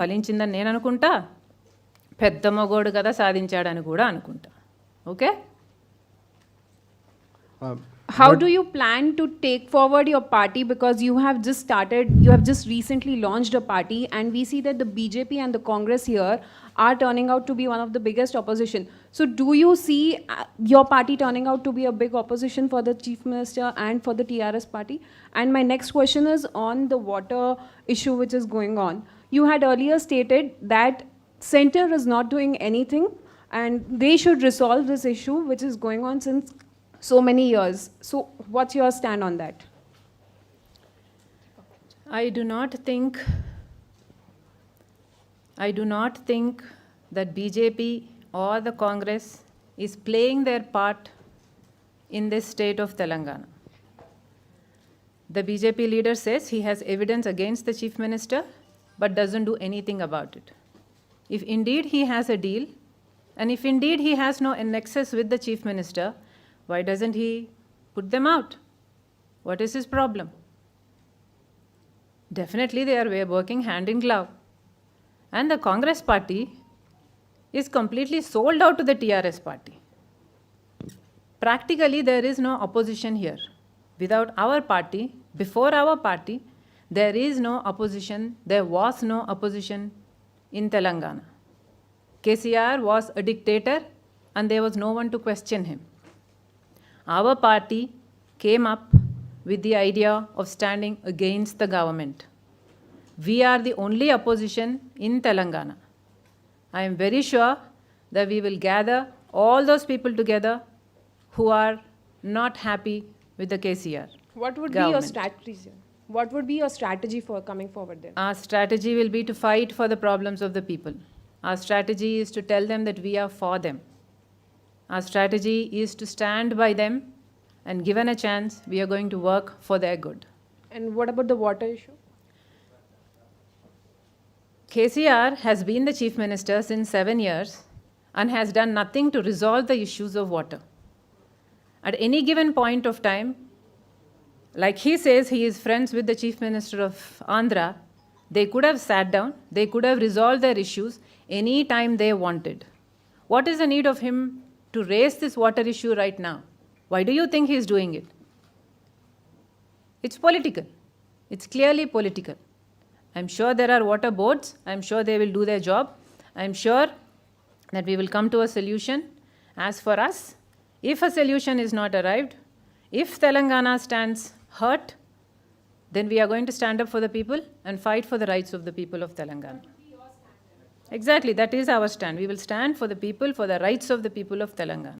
ఫలించిందని నేను అనుకుంటా, పెద్ద మగోడు కదా సాధించాడని కూడా అనుకుంటా. Okay. How do you plan to take forward your party, because you have just recently launched a party, and we see that the BJP and the Congress here are turning out to be one of the biggest opposition. So do you see your party turning out to be a big opposition for the Chief Minister and for the TRS party? And my next question is on the water issue which is going on. You had earlier stated that center is not doing anything and they should resolve this issue which is going on since so many years. So what's your stand on that? I do not think that BJP or the Congress is playing their part in this state of Telangana. The BJP leader says he has evidence against the Chief Minister but doesn't do anything about it. If indeed he has a deal, and if indeed he has no nexus with the Chief Minister, why doesn't he put them out? What is his problem? Definitely they are working hand in glove. And the Congress party is completely sold out to the TRS party. Practically there is no opposition here. Without our party, before our party, there is no opposition, there was no opposition in Telangana. KCR was a dictator and there was no one to question him. Our party came up with the idea of standing against the government. We are the only opposition in Telangana. I am very sure that we will gather all those people together who are not happy with the KCR. What would government. be your strategy, sir? What would be your strategy for coming forward then? Our strategy will be to fight for the problems of the people. Our strategy is to tell them that we are for them. Our strategy is to stand by them, and given a chance, we are going to work for their good. And what about the water issue? KCR has been the Chief Minister since 7 years and has done nothing to resolve the issues of water. At any given point of time, like he says he is friends with the Chief Minister of Andhra, they could have sat down, they could have resolved their issues any time they wanted. What is the need of him to raise this water issue right now? Why do you think he is doing it? It's political. It's clearly political. I'm sure there are water boards. I'm sure they will do their job. I'm sure that we will come to a solution. As for us, if a solution is not arrived, if Telangana stands hurt, then we are going to stand up for the people and fight for the rights of the people of Telangana. Exactly, that is our stand. We will stand for the people, for the rights of the people of Telangana.